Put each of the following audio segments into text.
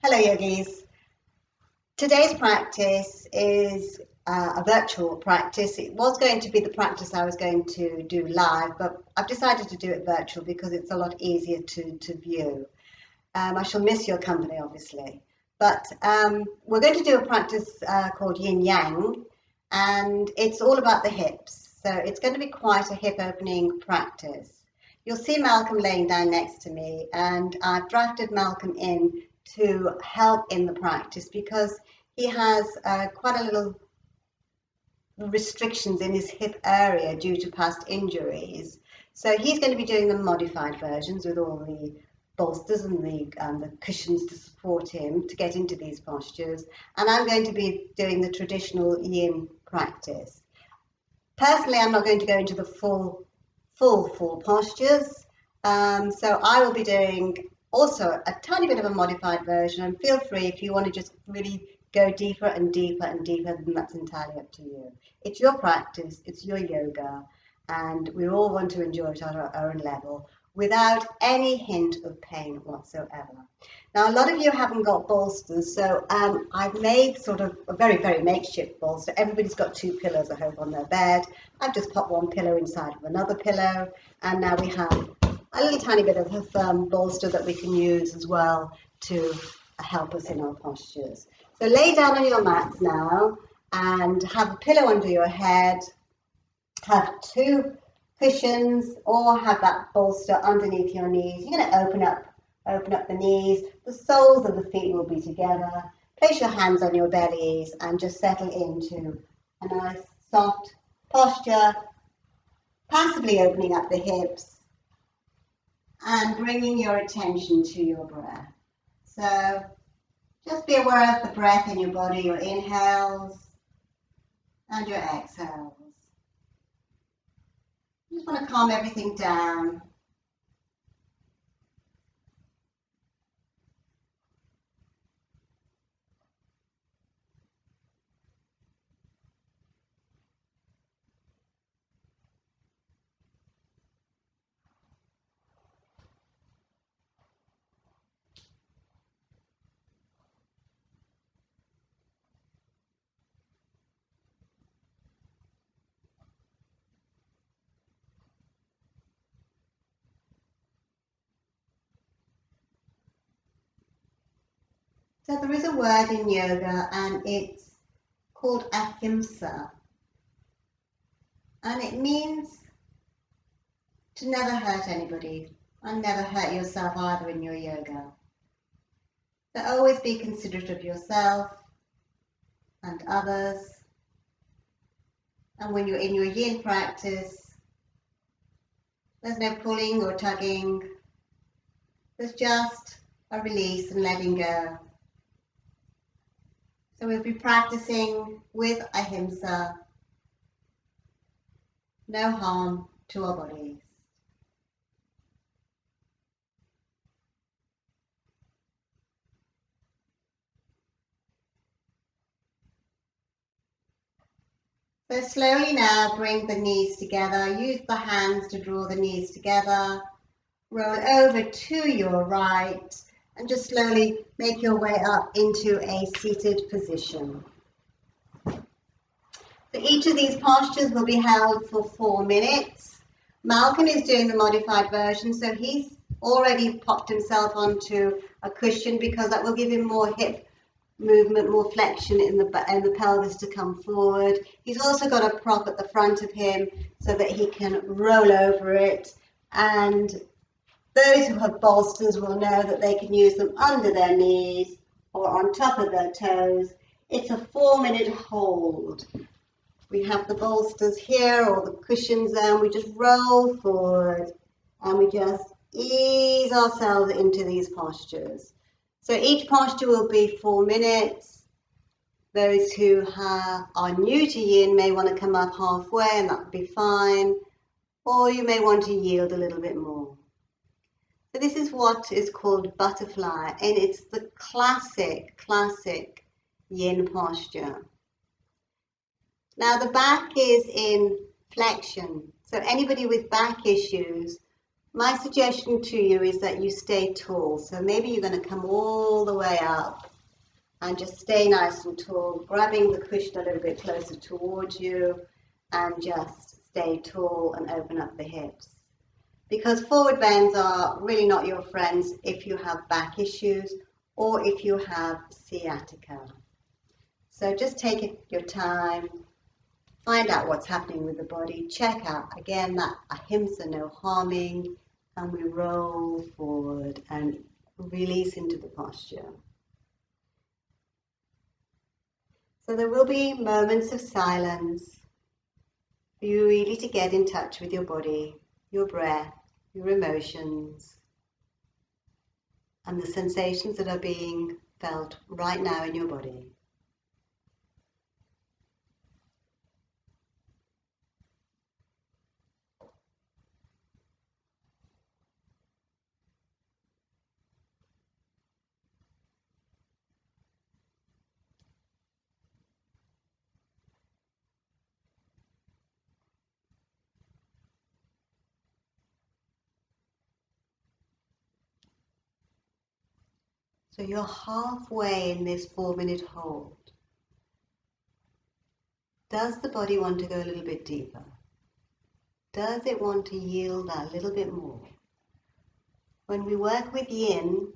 Hello yogis. Today's practice is a virtual practice. It was going to be the practice I was going to do live, but I've decided to do it virtual because it's a lot easier to view. I shall miss your company, obviously. But we're going to do a practice called Yin Yang, and it's all about the hips. So it's going to be quite a hip opening practice. You'll see Malcolm laying down next to me, and I've drafted Malcolm in to help in the practice because he has quite a little restrictions in his hip area due to past injuries. So he's going to be doing the modified versions with all the bolsters and the cushions to support him to get into these postures. And I'm going to be doing the traditional yin practice. Personally, I'm not going to go into the full postures. So I will be doing also a tiny bit of a modified version, and feel free if you want to just really go deeper and deeper and deeper, then that's entirely up to you. It's your practice, it's your yoga, and we all want to enjoy it at our own level without any hint of pain whatsoever. Now, a lot of you haven't got bolsters, so I've made sort of a very, very makeshift bolster. Everybody's got two pillows, I hope, on their bed. I've just popped one pillow inside of another pillow, and now we have a little tiny bit of a firm bolster that we can use as well to help us in our postures. So lay down on your mats now and have a pillow under your head, have two cushions or have that bolster underneath your knees. You're going to open up the knees, the soles of the feet will be together. Place your hands on your bellies and just settle into a nice soft posture, passively opening up the hips and bringing your attention to your breath. So just be aware of the breath in your body, your inhales and your exhales. You just want to calm everything down. So there is a word in yoga and it's called ahimsa, and it means to never hurt anybody and never hurt yourself either in your yoga. So always be considerate of yourself and others, and when you're in your yin practice, there's no pulling or tugging, there's just a release and letting go. So we'll be practicing with ahimsa, no harm to our bodies. So slowly now bring the knees together, use the hands to draw the knees together, roll over to your right and just slowly make your way up into a seated position. So each of these postures will be held for 4 minutes. Malcolm is doing the modified version, so he's already popped himself onto a cushion because that will give him more hip movement, more flexion in the pelvis to come forward. He's also got a prop at the front of him so that he can roll over it, and those who have bolsters will know that they can use them under their knees or on top of their toes. It's a 4-minute hold. We have the bolsters here or the cushions there, and we just roll forward and we just ease ourselves into these postures. So each posture will be 4 minutes. Those who are new to yin may want to come up halfway, and that would be fine. Or you may want to yield a little bit more. So this is what is called butterfly, and it's the classic yin posture. Now the back is in flexion, so anybody with back issues My suggestion to you is that you stay tall. So maybe you're going to come all the way up and just stay nice and tall, grabbing the cushion a little bit closer towards you, and just stay tall and open up the hips. Because forward bends are really not your friends if you have back issues or if you have sciatica. So just take your time, find out what's happening with the body, check out again that ahimsa, no harming, and we roll forward and release into the posture. So there will be moments of silence for you really to get in touch with your body, your breath, your emotions, and the sensations that are being felt right now in your body. So you're halfway in this 4-minute hold. Does the body want to go a little bit deeper? Does it want to yield a little bit more? When we work with yin,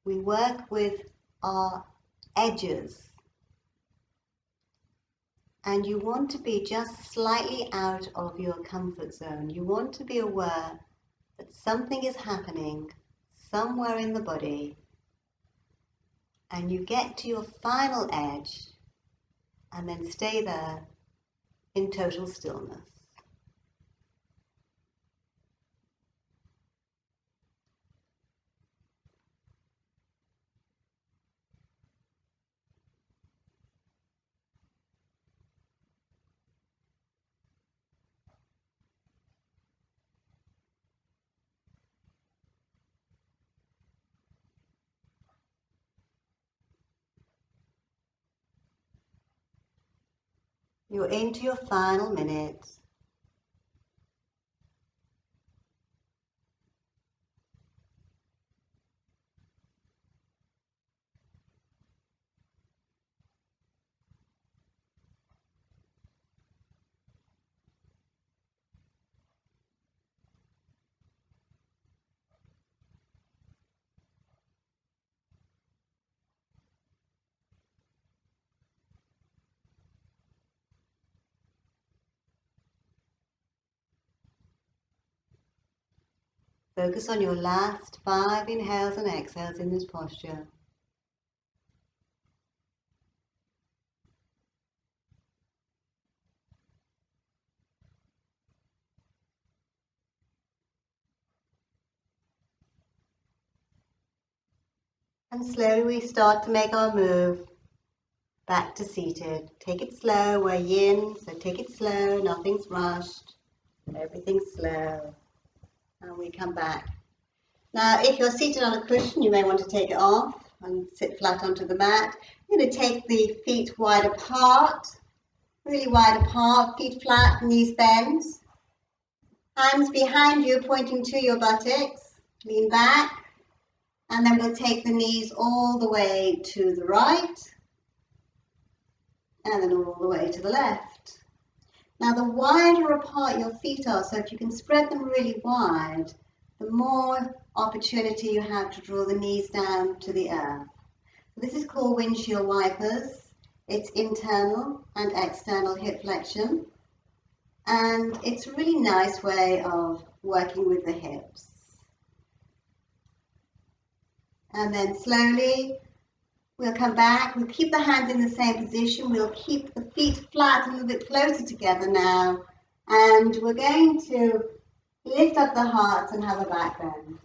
we work with our edges. And you want to be just slightly out of your comfort zone. You want to be aware that something is happening somewhere in the body, and you get to your final edge and then stay there in total stillness. You're into your final minute. Focus on your last 5 inhales and exhales in this posture. And slowly we start to make our move back to seated. Take it slow, we're yin, so take it slow, nothing's rushed, everything's slow. And we come back. Now, if you're seated on a cushion, you may want to take it off and sit flat onto the mat. You're going to take the feet wide apart, really wide apart, feet flat, knees bent. Hands behind you pointing to your buttocks. Lean back. And then we'll take the knees all the way to the right. And then all the way to the left. Now, the wider apart your feet are, so if you can spread them really wide, the more opportunity you have to draw the knees down to the earth. This is called windshield wipers. It's internal and external hip flexion. And it's a really nice way of working with the hips. And then slowly we'll come back. We'll keep the hands in the same position. We'll keep the feet flat, a little bit closer together now. And we're going to lift up the heart and have a back bend.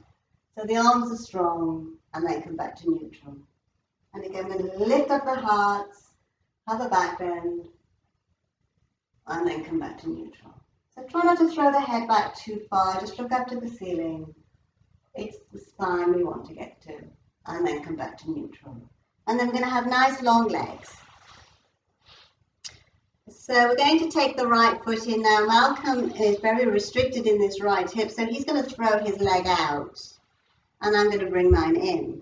So the arms are strong and then come back to neutral. And again, we're going to lift up the heart, have a back bend, and then come back to neutral. So try not to throw the head back too far. Just look up to the ceiling. It's the spine we want to get to. And then come back to neutral. And then we're going to have nice long legs. So we're going to take the right foot in now. Malcolm is very restricted in this right hip, so he's going to throw his leg out. And I'm going to bring mine in.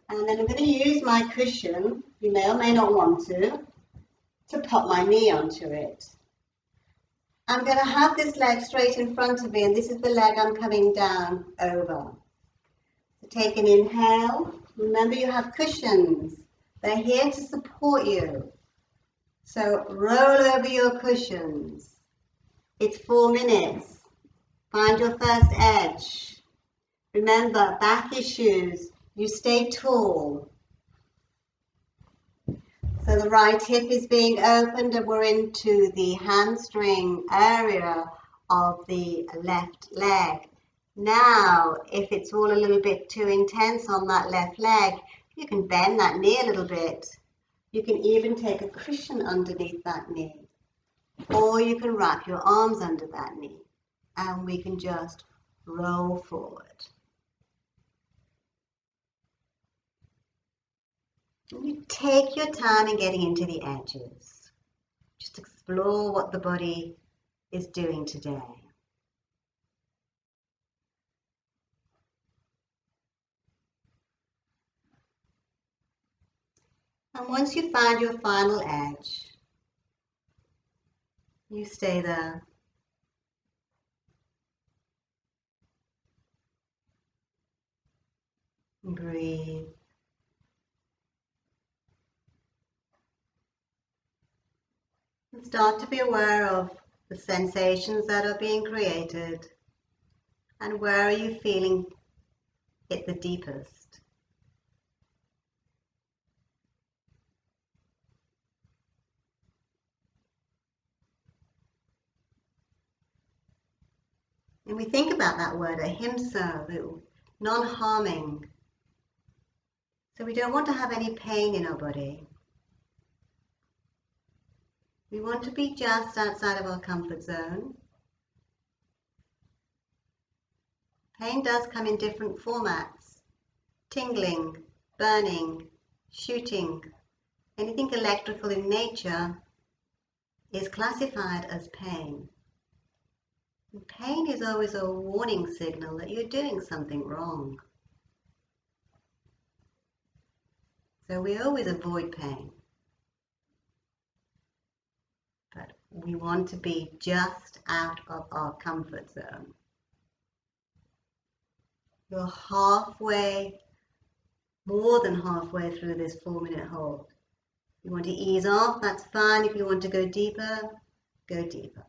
And then I'm going to use my cushion, you may or may not want to pop my knee onto it. I'm going to have this leg straight in front of me, and this is the leg I'm coming down over. So take an inhale. Remember, you have cushions. They're here to support you. So roll over your cushions. It's 4 minutes. Find your first edge. Remember, back issues. You stay tall. So the right hip is being opened and we're into the hamstring area of the left leg. Now, if it's all a little bit too intense on that left leg, you can bend that knee a little bit. You can even take a cushion underneath that knee. Or you can wrap your arms under that knee. And we can just roll forward. And you take your time in getting into the edges. Just explore what the body is doing today. And once you find your final edge, you stay there. Breathe. And start to be aware of the sensations that are being created. And where are you feeling it the deepest? And we think about that word, ahimsa, non-harming. So we don't want to have any pain in our body. We want to be just outside of our comfort zone. Pain does come in different formats. Tingling, burning, shooting, anything electrical in nature is classified as pain. And pain is always a warning signal that you're doing something wrong. So we always avoid pain. But we want to be just out of our comfort zone. You're halfway, more than halfway through this 4-minute hold. You want to ease off, that's fine. If you want to go deeper, go deeper.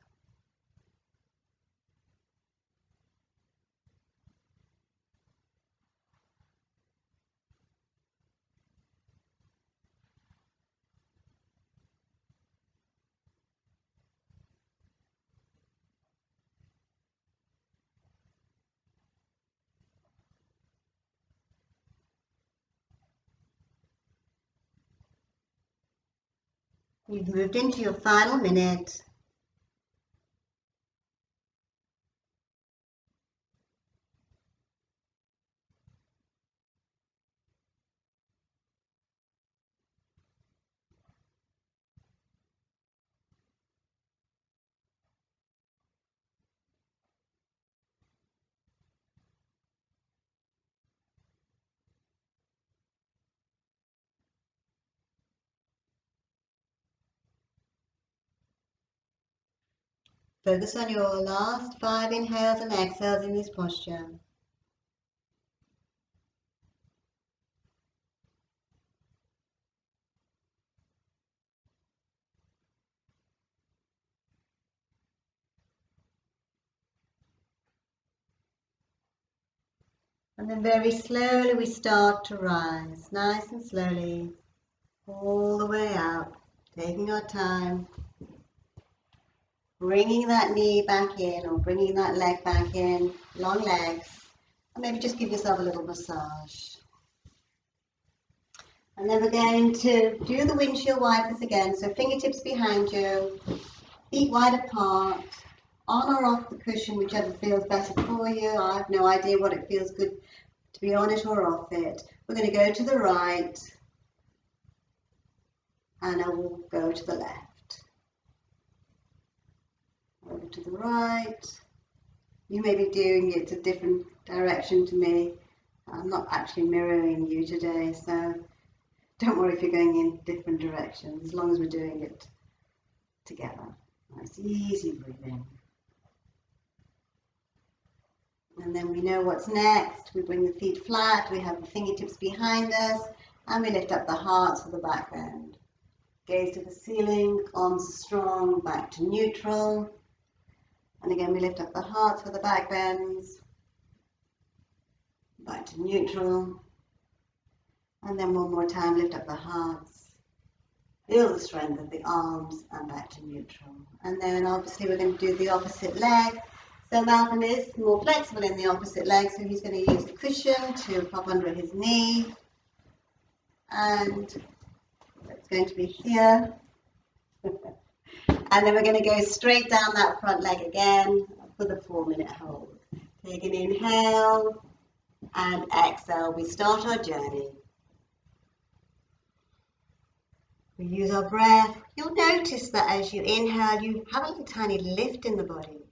You've moved into your final minute. Focus on your last 5 inhales and exhales in this posture. And then very slowly we start to rise, nice and slowly, all the way up, taking our time, bringing that knee back in or bringing that leg back in, long legs, and maybe just give yourself a little massage. And then we're going to do the windshield wipers again, so fingertips behind you, feet wide apart, on or off the cushion, whichever feels better for you. I have no idea what it feels good to be on it or off it. We're going to go to the right and I will go to the left. over to the right. You may be doing it a different direction to me. I'm not actually mirroring you today, so don't worry if you're going in different directions, as long as we're doing it together. Nice, easy breathing. And then we know what's next. We bring the feet flat, we have the fingertips behind us, and we lift up the heart for the back bend. Gaze to the ceiling, arms strong, back to neutral. And again, we lift up the heart for the back bends, back to neutral. And then one more time, lift up the hearts. Feel the strength of the arms and back to neutral. And then obviously we're going to do the opposite leg. So Malcolm is more flexible in the opposite leg, so he's going to use the cushion to pop under his knee. And it's going to be here. And then we're going to go straight down that front leg again for the 4-minute hold. Take an inhale and exhale. We start our journey. We use our breath. You'll notice that as you inhale, you have a little tiny lift in the body.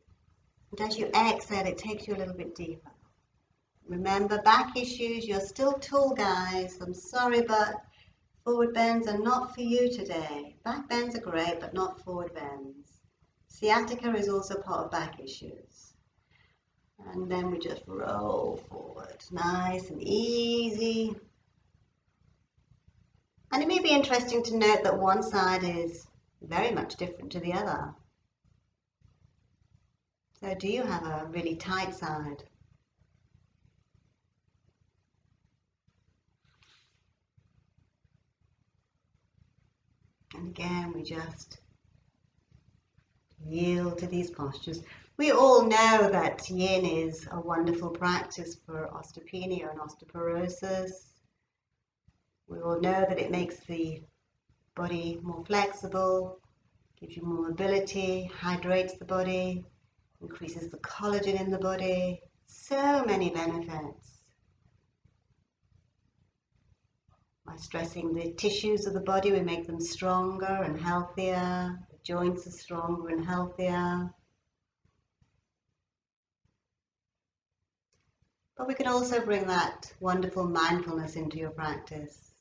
And as you exhale, it takes you a little bit deeper. Remember, back issues, you're still tall, guys. I'm sorry, but forward bends are not for you today. Back bends are great, but not forward bends. Sciatica is also part of back issues. And then we just roll forward, nice and easy. And it may be interesting to note that one side is very much different to the other. So do you have a really tight side? And again, we just yield to these postures. We all know that yin is a wonderful practice for osteopenia and osteoporosis. We all know that it makes the body more flexible, gives you more mobility, hydrates the body, increases the collagen in the body. So many benefits. By stressing the tissues of the body, we make them stronger and healthier. The joints are stronger and healthier. But we can also bring that wonderful mindfulness into your practice.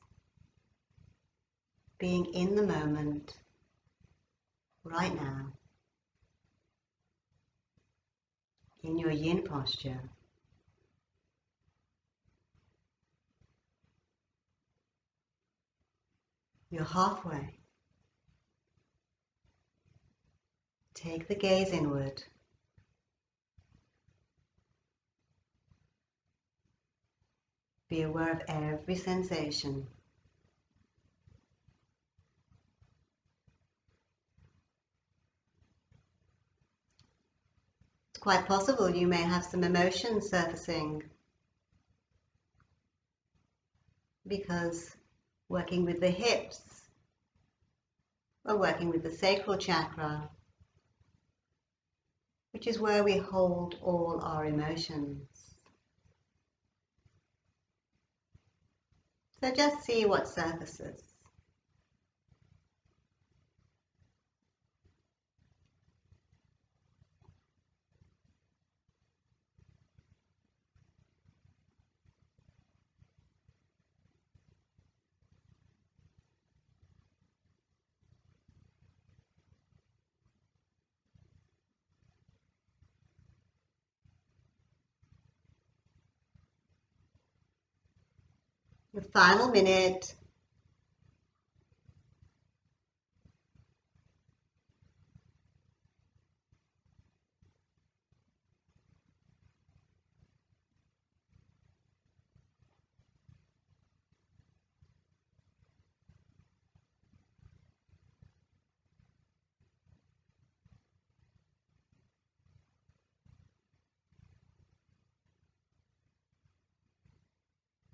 Being in the moment, right now, in your yin posture. You're halfway. Take the gaze inward. Be aware of every sensation. It's quite possible you may have some emotions surfacing because working with the hips or working with the sacral chakra, which is where we hold all our emotions. So just see what surfaces. The final minute.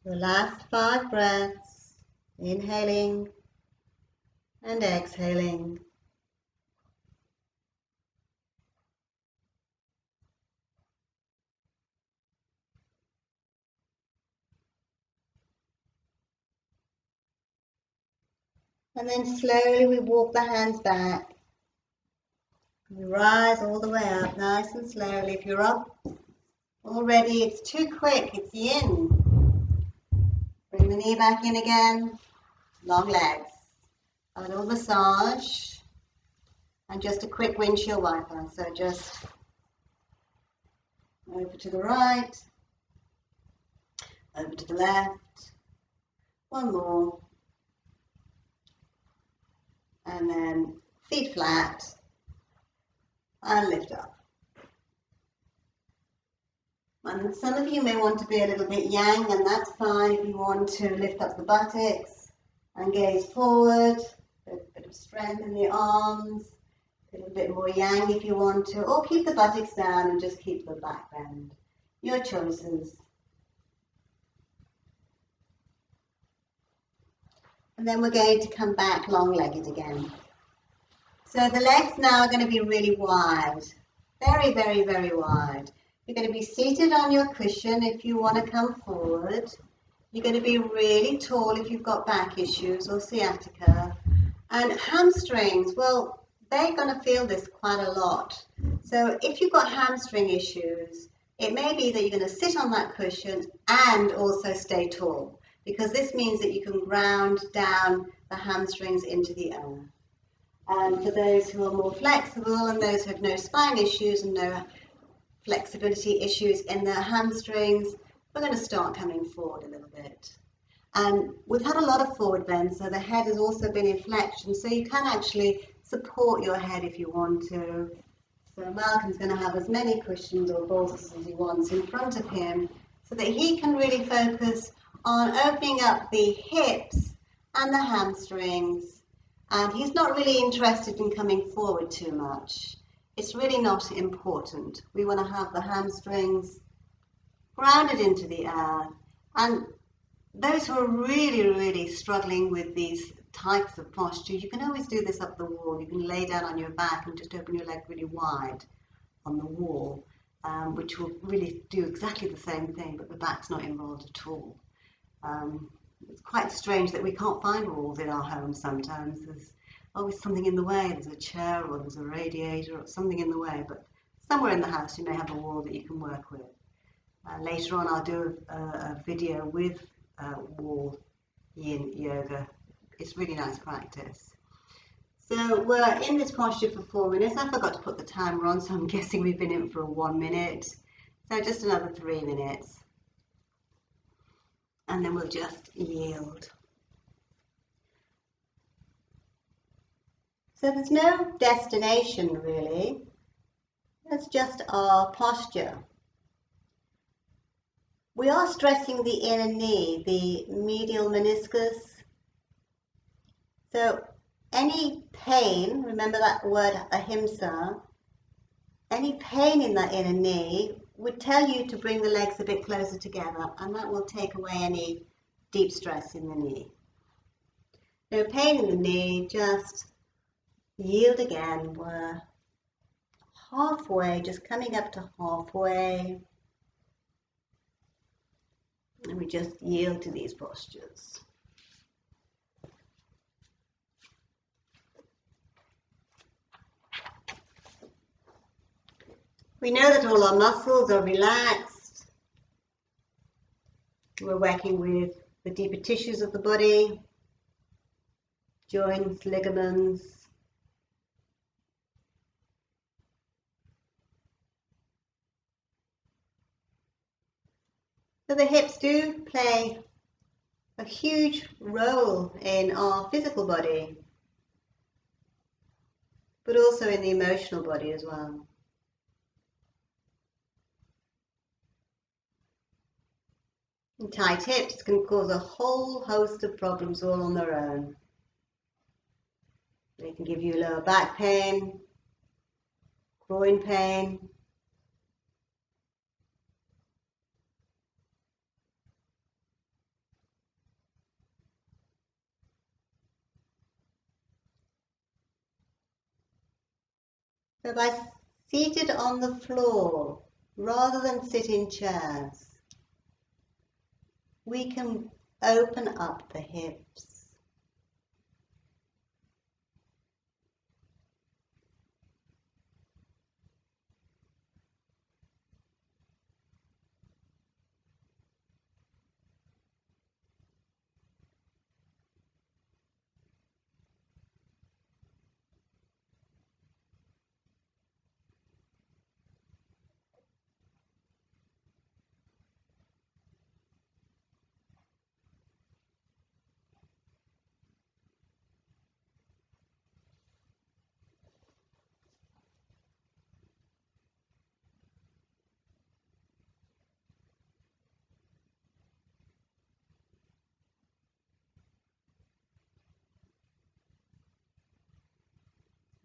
The last 5 breaths, inhaling and exhaling. And then slowly we walk the hands back, You rise all the way up, nice and slowly. If you're up already, it's too quick, it's yin. Bring the knee back in again, long legs. A little massage, and just a quick windshield wiper. So just over to the right, over to the left, one more, and then feet flat, and lift up. And some of you may want to be a little bit yang, and that's fine if you want to lift up the buttocks and gaze forward, a bit of strength in the arms, a little bit more yang if you want to, or keep the buttocks down and just keep the back bend. Your choices. And then we're going to come back long-legged again. So the legs now are going to be really wide, very, very, very wide. You're going to be seated on your cushion if you want to come forward. You're going to be really tall if you've got back issues or sciatica. And hamstrings, well, they're going to feel this quite a lot. So if you've got hamstring issues, it may be that you're going to sit on that cushion and also stay tall, because this means that you can ground down the hamstrings into the air. And for those who are more flexible and those who have no spine issues and no flexibility issues in their hamstrings, we're going to start coming forward a little bit. And we've had a lot of forward bend, so the head has also been in flexion, so you can actually support your head if you want to. So Malcolm's going to have as many cushions or bolsters as he wants in front of him, so that he can really focus on opening up the hips and the hamstrings. And he's not really interested in coming forward too much. It's really not important. We want to have the hamstrings grounded into the air. And those who are really, really struggling with these types of posture, you can always do this up the wall. You can lay down on your back and just open your leg really wide on the wall, which will really do exactly the same thing, but the back's not involved at all. It's quite strange that we can't find walls in our homes sometimes. There's always something in the way. There's a chair or there's a radiator or something in the way, but somewhere in the house you may have a wall that you can work with. Later on I'll do a video with wall Yin Yoga. It's really nice practice. So we're in this posture for 4 minutes. I forgot to put the timer on, so I'm guessing we've been in for 1 minute. So just another 3 minutes. And then we'll just yield. So there's no destination really. It's just our posture. We are stressing the inner knee, the medial meniscus. So any pain, remember that word ahimsa, any pain in that inner knee would tell you to bring the legs a bit closer together, and that will take away any deep stress in the knee. No pain in the knee, just yield again. We're halfway, just coming up to halfway. And we just yield to these postures. We know that all our muscles are relaxed. We're working with the deeper tissues of the body, joints, ligaments. So the hips do play a huge role in our physical body, but also in the emotional body as well. And tight hips can cause a whole host of problems all on their own. They can give you lower back pain, groin pain, so by seated on the floor rather than sit in chairs, we can open up the hips.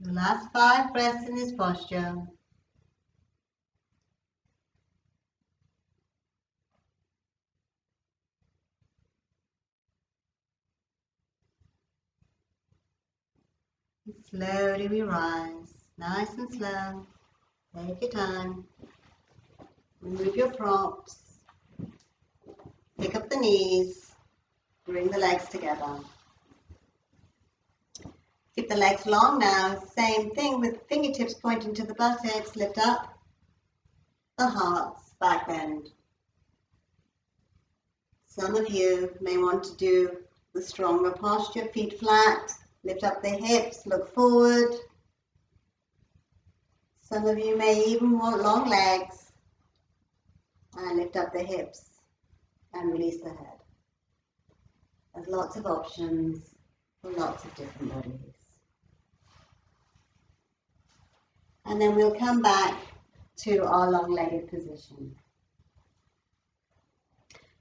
The last 5 breaths in this posture. Slowly we rise, nice and slow. Take your time. Remove your props. Pick up the knees. Bring the legs together. Keep the legs long now. Same thing with fingertips pointing to the buttocks. Lift up the hearts, back bend. Some of you may want to do the stronger posture, feet flat. Lift up the hips, look forward. Some of you may even want long legs. And lift up the hips and release the head. There's lots of options for lots of different bodies. And then we'll come back to our long-legged position.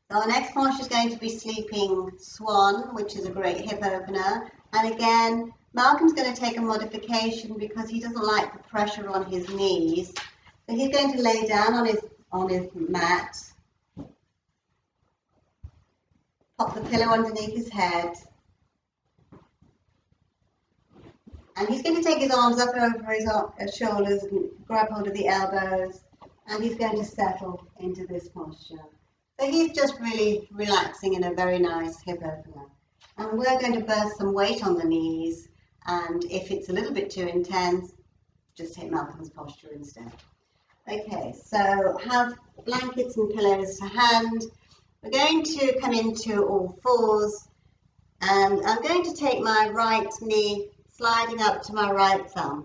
So our next posture is going to be sleeping swan, which is a great hip opener. And again, Malcolm's going to take a modification because he doesn't like the pressure on his knees. So he's going to lay down on his mat. Pop the pillow underneath his head. And he's going to take his arms up over his shoulders and grab hold of the elbows. And he's going to settle into this posture. So he's just really relaxing in a very nice hip opener. And we're going to burst some weight on the knees. And if it's a little bit too intense, just take Malcolm's posture instead. Okay, so have blankets and pillows to hand. We're going to come into all fours. And I'm going to take my right knee sliding up to my right thumb.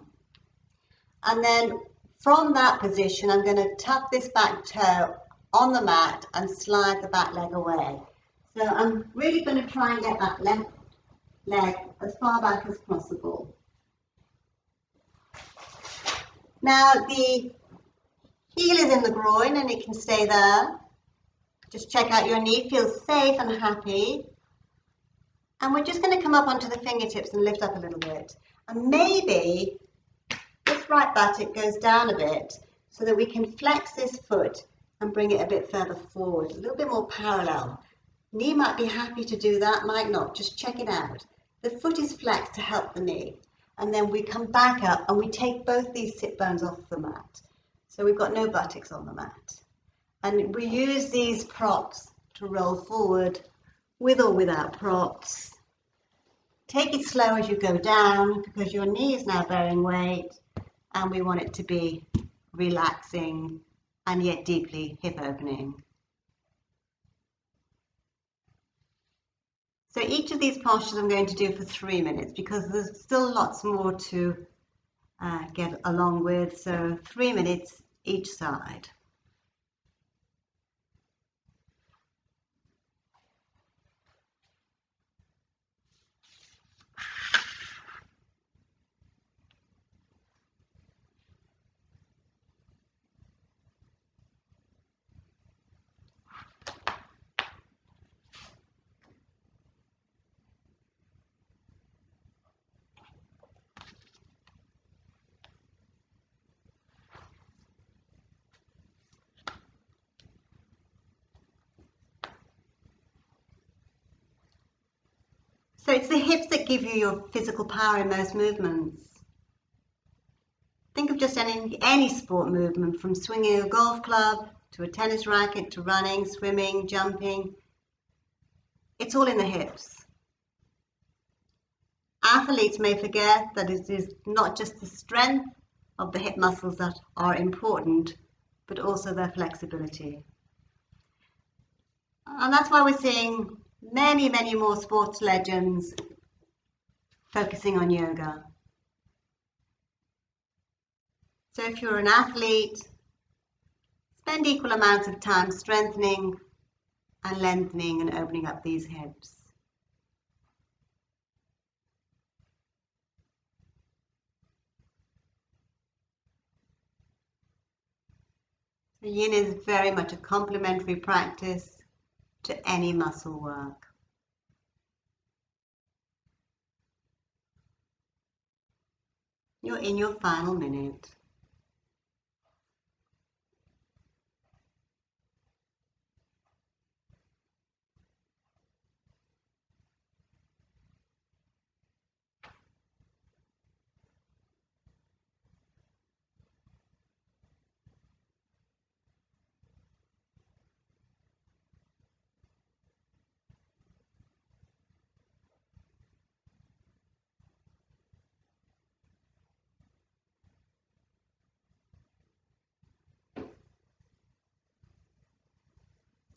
And then from that position, I'm going to tuck this back toe on the mat and slide the back leg away. So I'm really going to try and get that left leg as far back as possible. Now the heel is in the groin and it can stay there. Just check out your knee, feel safe and happy. And we're just going to come up onto the fingertips and lift up a little bit. And maybe this right buttock goes down a bit so that we can flex this foot and bring it a bit further forward, a little bit more parallel. Knee might be happy to do that, might not. Just check it out. The foot is flexed to help the knee. And then we come back up and we take both these sit bones off the mat. So we've got no buttocks on the mat. And we use these props to roll forward with or without props. Take it slow as you go down because your knee is now bearing weight and we want it to be relaxing and yet deeply hip opening. So each of these postures I'm going to do for 3 minutes because there's still lots more to get along with. So 3 minutes each side. So it's the hips that give you your physical power in most movements. Think of just any sport movement, from swinging a golf club to a tennis racket to running, swimming, jumping. It's all in the hips. Athletes may forget that it is not just the strength of the hip muscles that are important, but also their flexibility. And that's why we're seeing many, many more sports legends focusing on yoga. So if you're an athlete, spend equal amounts of time strengthening and lengthening and opening up these hips. So Yin is very much a complementary practice to any muscle work. You're in your final minute.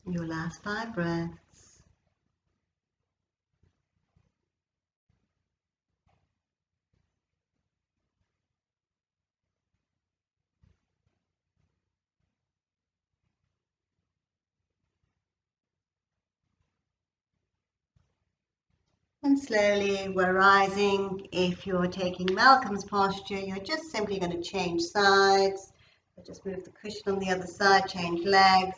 Your last 5 breaths. And slowly we're rising. If you're taking Malcolm's posture, you're just simply going to change sides. Just move the cushion on the other side, change legs.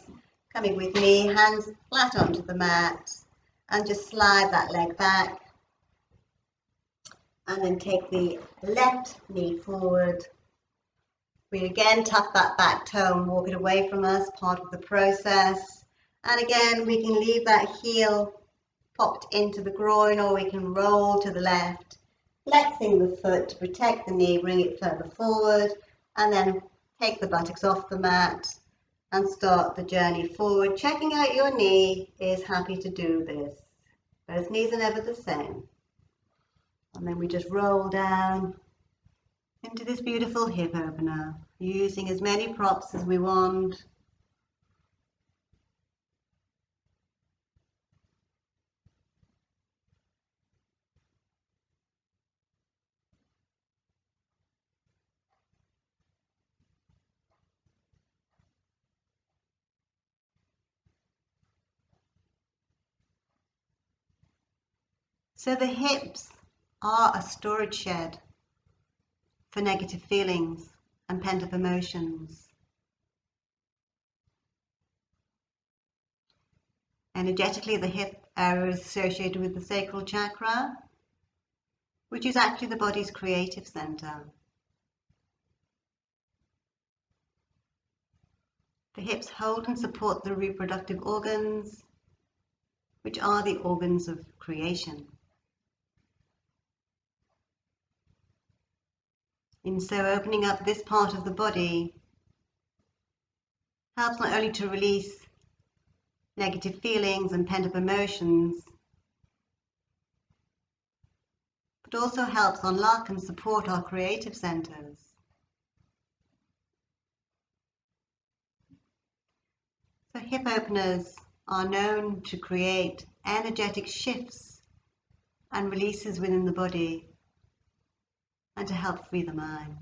Coming with me, hands flat onto the mat. And just slide that leg back. And then take the left knee forward. We again tuck that back toe and walk it away from us, part of the process. And again, we can leave that heel popped into the groin, or we can roll to the left, flexing the foot to protect the knee, bring it further forward, and then take the buttocks off the mat and start the journey forward. Checking out your knee is happy to do this. Both knees are never the same. And then we just roll down into this beautiful hip opener, using as many props as we want. So the hips are a storage shed for negative feelings and pent-up emotions. Energetically, the hip area is associated with the sacral chakra, which is actually the body's creative center. The hips hold and support the reproductive organs, which are the organs of creation. In so opening up this part of the body helps not only to release negative feelings and pent-up emotions, but also helps unlock and support our creative centers. So hip openers are known to create energetic shifts and releases within the body and to help free the mind.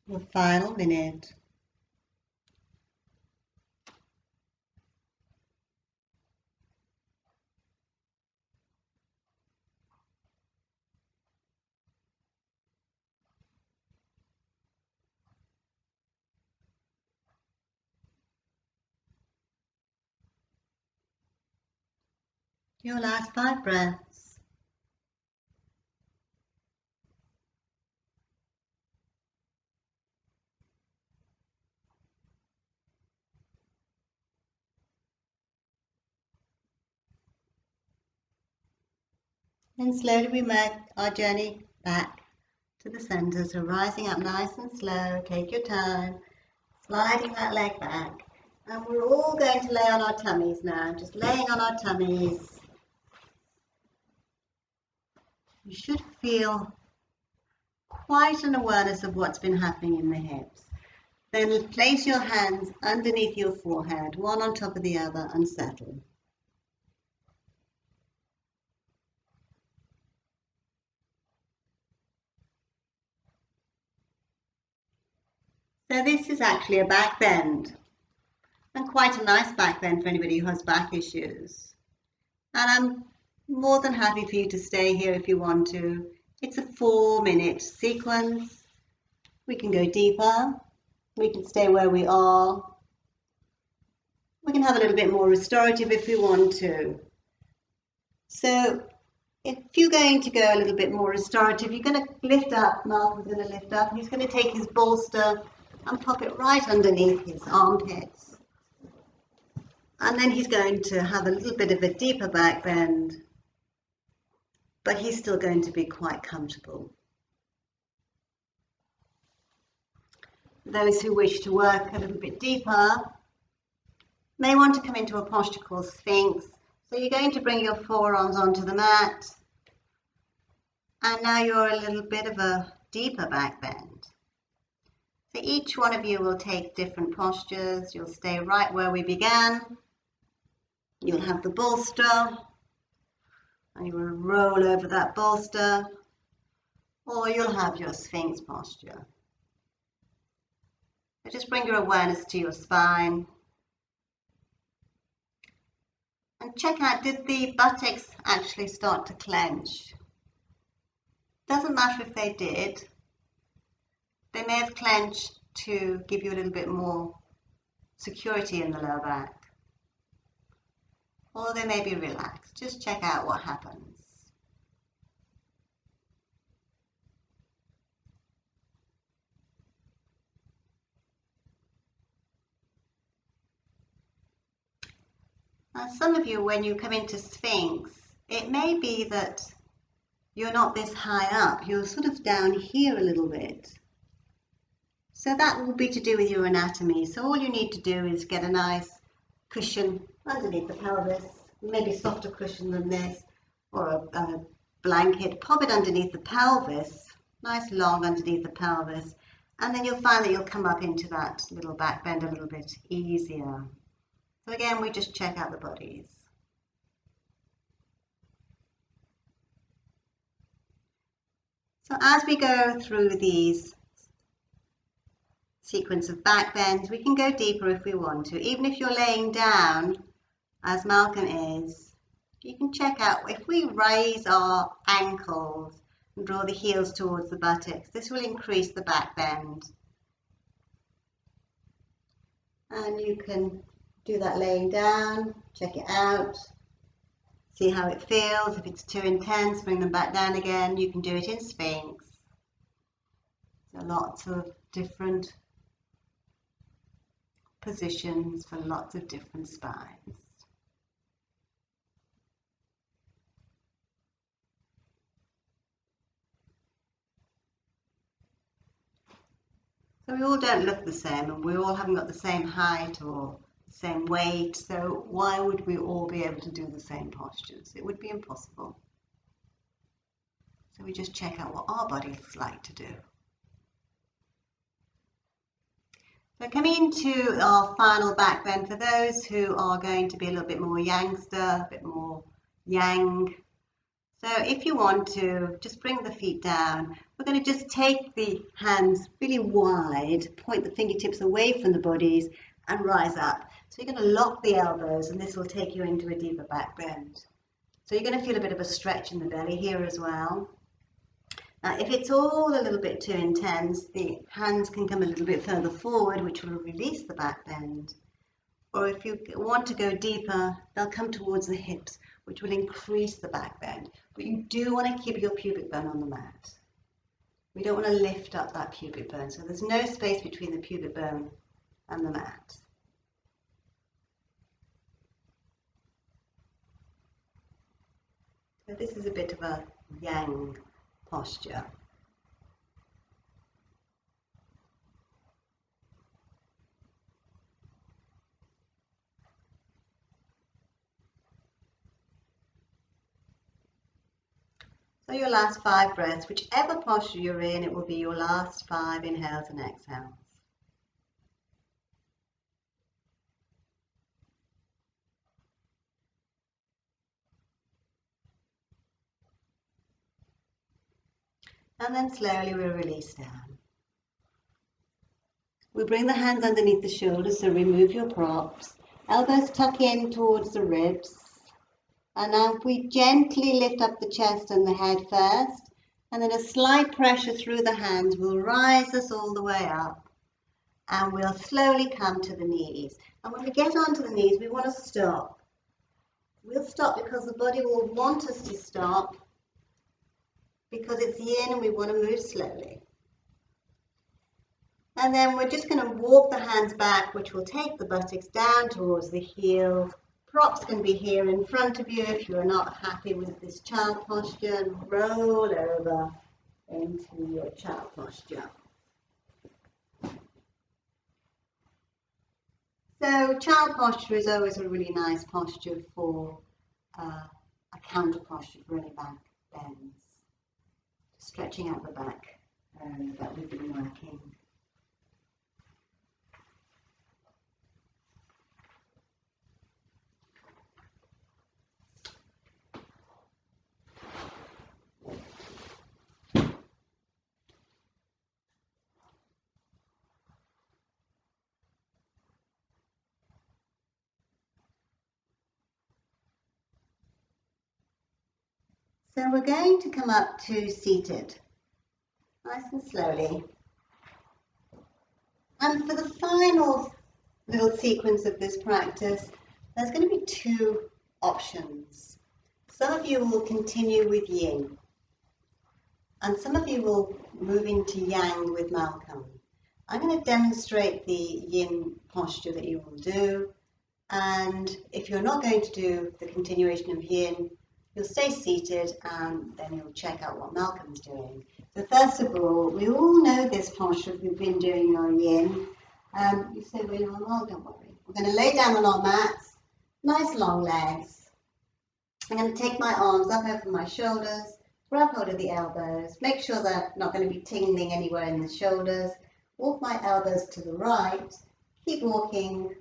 Your final minute. Your last 5 breaths. Then slowly we make our journey back to the center. So rising up nice and slow, take your time, sliding that leg back. And we're all going to lay on our tummies now, just laying on our tummies. You should feel quite an awareness of what's been happening in the hips. Then place your hands underneath your forehead, one on top of the other, and settle. So this is actually a back bend, and quite a nice back bend for anybody who has back issues. And I'm more than happy for you to stay here if you want to. It's a 4-minute sequence. We can go deeper. We can stay where we are. We can have a little bit more restorative if we want to. So if you're going to go a little bit more restorative, you're going to lift up. Malcolm's going to lift up. He's going to take his bolster and pop it right underneath his armpits. And then he's going to have a little bit of a deeper back bend, but he's still going to be quite comfortable. Those who wish to work a little bit deeper may want to come into a posture called Sphinx. So you're going to bring your forearms onto the mat, and now you're a little bit of a deeper back bend. So each one of you will take different postures. You'll stay right where we began. You'll have the bolster, and you will roll over that bolster, or you'll have your Sphinx posture. So just bring your awareness to your spine. And check out, did the buttocks actually start to clench? Doesn't matter if they did. They may have clenched to give you a little bit more security in the lower back. Or they may be relaxed. Just check out what happens. Now, some of you, when you come into Sphinx, it may be that you're not this high up. You're sort of down here a little bit. So that will be to do with your anatomy. So all you need to do is get a nice cushion underneath the pelvis, maybe softer cushion than this, or a blanket. Pop it underneath the pelvis, nice long underneath the pelvis, and then you'll find that you'll come up into that little back bend a little bit easier. So again, we just check out the bodies. So as we go through these sequence of back bends, we can go deeper if we want to. Even if you're laying down, as Malcolm is, you can check out, if we raise our ankles and draw the heels towards the buttocks, this will increase the back bend. And you can do that laying down, check it out, see how it feels. If it's too intense, bring them back down again. You can do it in Sphinx. So lots of different positions for lots of different spines. So we all don't look the same, and we all haven't got the same height or the same weight, so why would we all be able to do the same postures? It would be impossible. So we just check out what our bodies like to do. So coming into our final back bend, for those who are going to be a little bit more Yangster, a bit more Yang. So if you want to, just bring the feet down. We're going to just take the hands really wide, point the fingertips away from the bodies and rise up. So you're going to lock the elbows, and this will take you into a deeper back bend. So you're going to feel a bit of a stretch in the belly here as well. Now, if it's all a little bit too intense, the hands can come a little bit further forward, which will release the back bend. Or if you want to go deeper, they'll come towards the hips, which will increase the back bend. But you do want to keep your pubic bone on the mat. We don't want to lift up that pubic bone, so there's no space between the pubic bone and the mat. So this is a bit of a Yang posture. So your last 5 breaths, whichever posture you're in, it will be your last 5 inhales and exhales. And then slowly we'll release down. We bring the hands underneath the shoulders, so remove your props. Elbows tuck in towards the ribs. And now we gently lift up the chest and the head first, and then a slight pressure through the hands will rise us all the way up, and we'll slowly come to the knees. And when we get onto the knees, we want to stop. We'll stop because the body will want us to stop, because it's yin and we want to move slowly. And then we're just going to walk the hands back, which will take the buttocks down towards the heels. Props can be here in front of you if you're not happy with this child posture, and roll over into your child posture. So child posture is always a really nice posture for a counter posture for any back bends. Stretching out the back that we've been working. So we're going to come up to seated, nice and slowly. And for the final little sequence of this practice, there's going to be two options. Some of you will continue with yin, and some of you will move into yang with Malcolm. I'm going to demonstrate the yin posture that you will do, and if you're not going to do the continuation of yin, you'll stay seated and then you'll check out what Malcolm's doing. So first of all, we all know this posture if we've been doing our yin. You say, well, don't worry. We're going to lay down on our mats, nice long legs. I'm going to take my arms up over my shoulders, grab hold of the elbows, make sure they're not going to be tingling anywhere in the shoulders. Walk my elbows to the right, keep walking.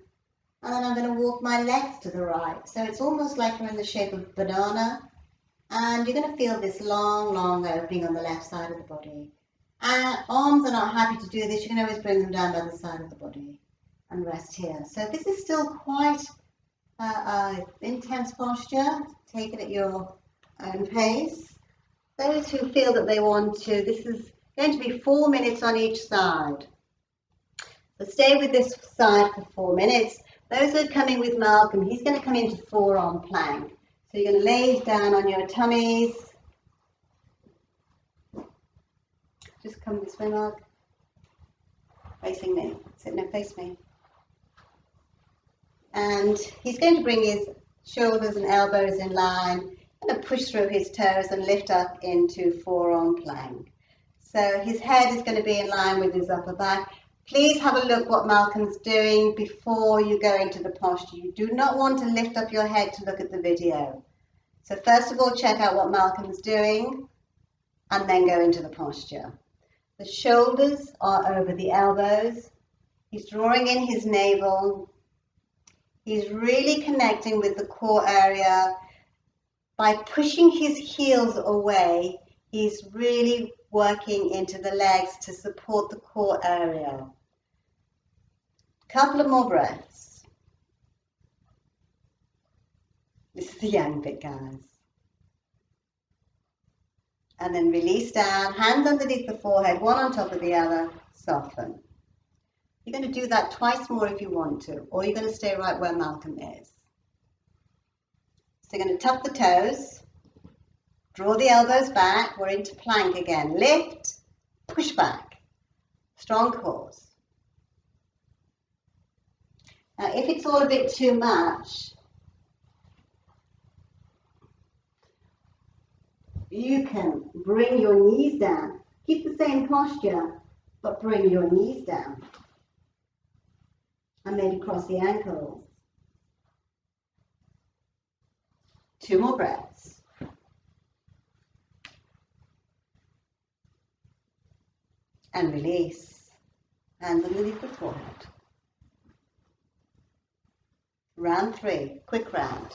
And then I'm going to walk my legs to the right. So it's almost like we're in the shape of a banana. And you're going to feel this long, long opening on the left side of the body. Arms are not happy to do this. You can always bring them down by the side of the body and rest here. So this is still quite intense posture. Take it at your own pace. Those who feel that they want to, this is going to be 4 minutes on each side. So stay with this side for 4 minutes. Those who are coming with Malcolm, he's going to come into forearm plank. So you're going to lay down on your tummies. Just come this way, Mark. Facing me. Sit now, face me. And he's going to bring his shoulders and elbows in line. Going to push through his toes and lift up into forearm plank. So his head is going to be in line with his upper back. Please have a look what Malcolm's doing before you go into the posture. You do not want to lift up your head to look at the video. So first of all, check out what Malcolm's doing and then go into the posture. The shoulders are over the elbows. He's drawing in his navel. He's really connecting with the core area. By pushing his heels away, he's really working into the legs to support the core area. Couple of more breaths. This is the yang bit, guys. And then release down, hands underneath the forehead, one on top of the other, soften. You're going to do that twice more if you want to, or you're going to stay right where Malcolm is. So you're going to tuck the toes, draw the elbows back, we're into plank again. Lift, push back, strong cores. Now if it's all a bit too much, you can bring your knees down. Keep the same posture, but bring your knees down. And maybe cross the ankles. 2 more breaths. And release. Hands underneath the forehead. Round 3, quick round.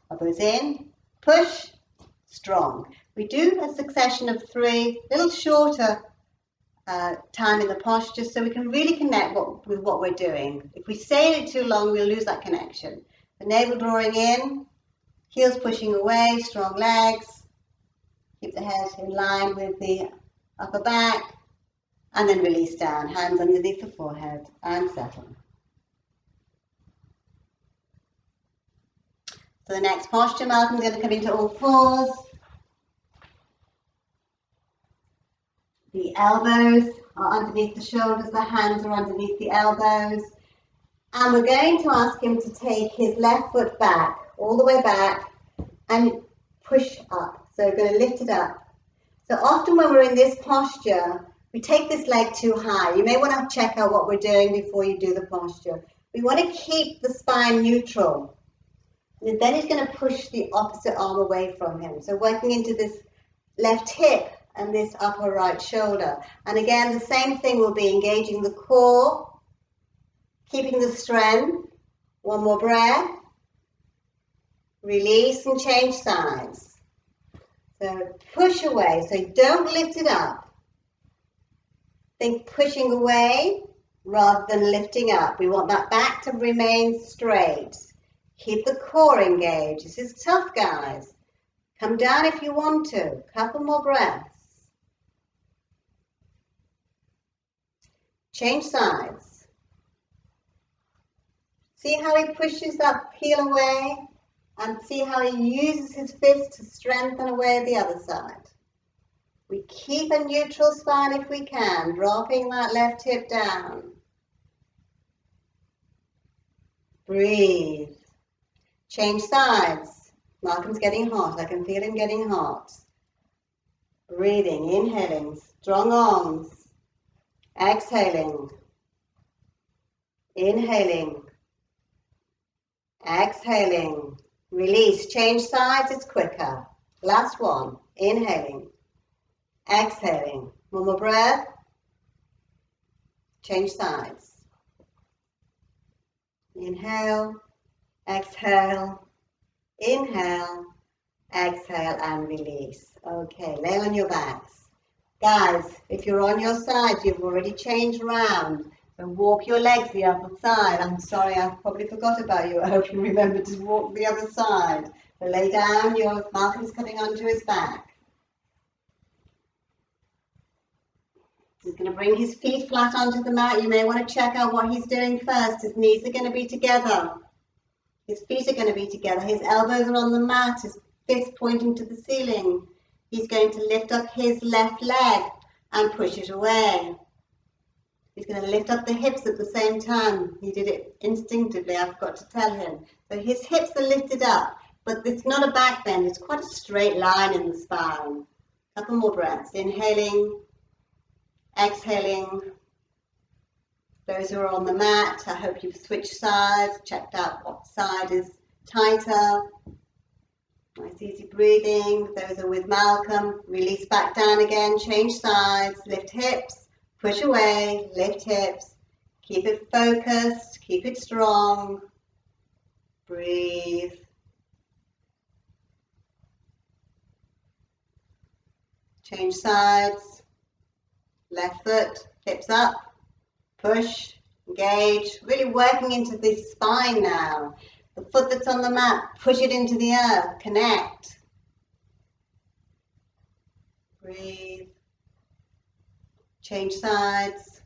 Elbows in, push, strong. We do a succession of 3, little shorter time in the posture so we can really connect with what we're doing. If we stay in it too long, we'll lose that connection. The navel drawing in, heels pushing away, strong legs. Keep the head in line with the upper back, and then release down, hands underneath the forehead, and settle. So the next posture, Malcolm's going to come into all fours. The elbows are underneath the shoulders, the hands are underneath the elbows. And we're going to ask him to take his left foot back, all the way back, and push up. So we're going to lift it up. So often when we're in this posture, we take this leg too high. You may want to check out what we're doing before you do the posture. We want to keep the spine neutral. And then he's going to push the opposite arm away from him. So working into this left hip and this upper right shoulder. And again, the same thing will be engaging the core, keeping the strength. One more breath. Release and change sides. So push away. So don't lift it up. Think pushing away rather than lifting up. We want that back to remain straight. Keep the core engaged. This is tough, guys. Come down if you want to. Couple more breaths. Change sides. See how he pushes that heel away, and see how he uses his fist to strengthen away the other side. We keep a neutral spine if we can, dropping that left hip down. Breathe. Change sides. Malcolm's getting hot. I can feel him getting hot. Breathing, inhaling, strong arms. Exhaling. Inhaling. Exhaling. Release. Change sides. It's quicker. Last one. Inhaling. Exhaling. One more breath. Change sides. Inhale. Exhale. Inhale. Exhale and release. Okay, lay on your backs. Guys, if you're on your side, you've already changed round. So walk your legs the other side. I'm sorry, I probably forgot about you. I hope you remember to walk the other side. So lay down, your Malcolm's coming onto his back. He's going to bring his feet flat onto the mat. You may want to check out what he's doing first. His knees are going to be together. His feet are going to be together. His elbows are on the mat. His fist pointing to the ceiling. He's going to lift up his left leg and push it away. He's going to lift up the hips at the same time. He did it instinctively. I forgot to tell him. So his hips are lifted up, but it's not a back bend. It's quite a straight line in the spine. Couple more breaths. Inhaling. Exhaling. Those who are on the mat, I hope you've switched sides, checked out what side is tighter. Nice easy breathing. Those are with Malcolm. Release back down again, change sides, lift hips, push away, lift hips. Keep it focused, keep it strong. Breathe. Change sides. Left foot, hips up, push, engage, really working into this spine now. The foot that's on the mat, push it into the earth, connect. Breathe. Change sides.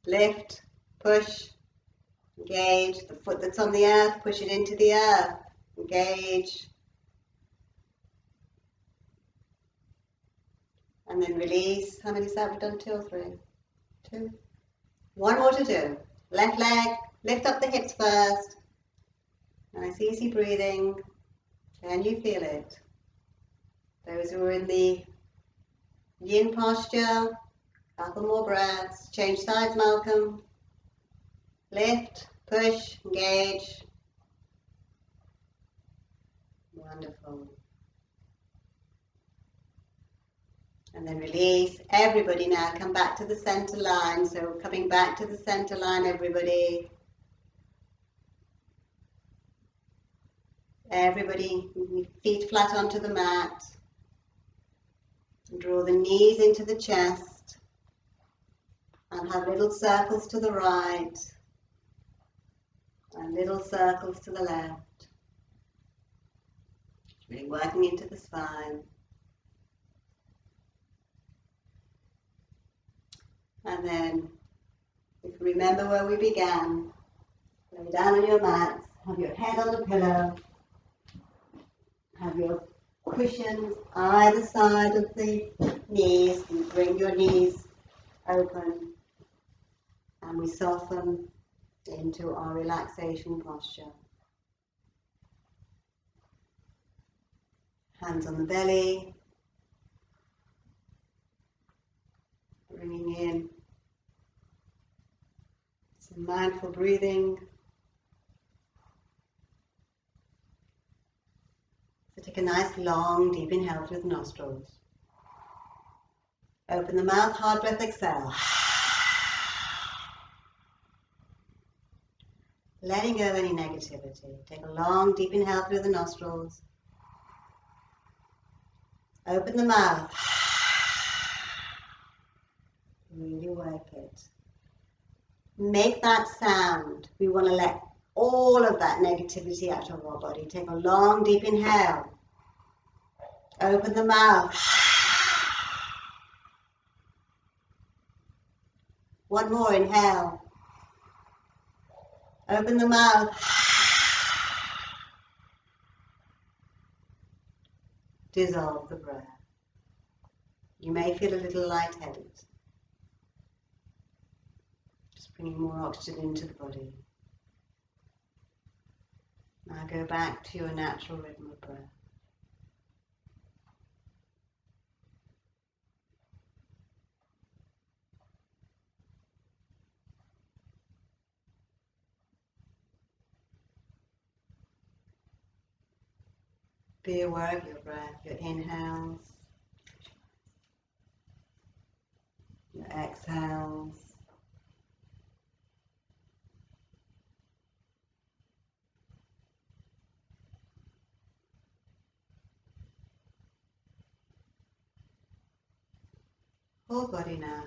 Lift, push, engage. The foot that's on the earth, push it into the earth, engage. And then release. How many have we done? 2 or 3? 2. One more to do. Left leg, lift up the hips first. Nice easy breathing. Can you feel it? Those who are in the yin posture, couple more breaths. Change sides, Malcolm. Lift, push, engage. Wonderful. And then release. Everybody now come back to the center line. So coming back to the center line, everybody. Everybody, feet flat onto the mat. Draw the knees into the chest. and have little circles to the right and little circles to the left. Really working into the spine. And then, if you remember where we began, lay down on your mats, have your head on the pillow, have your cushions either side of the knees, and bring your knees open, and we soften into our relaxation posture. Hands on the belly, bringing in some mindful breathing. So take a nice long deep inhale through the nostrils. Open the mouth, hard breath, exhale. Letting go of any negativity. Take a long deep inhale through the nostrils. Open the mouth. Really work it. Make that sound. We want to let all of that negativity out of our body. Take a long deep inhale. Open the mouth. One more inhale. Open the mouth. Dissolve the breath. You may feel a little lightheaded. Just bringing more oxygen into the body. Now go back to your natural rhythm of breath. Be aware of your breath, your inhales, your exhales. Whole body now.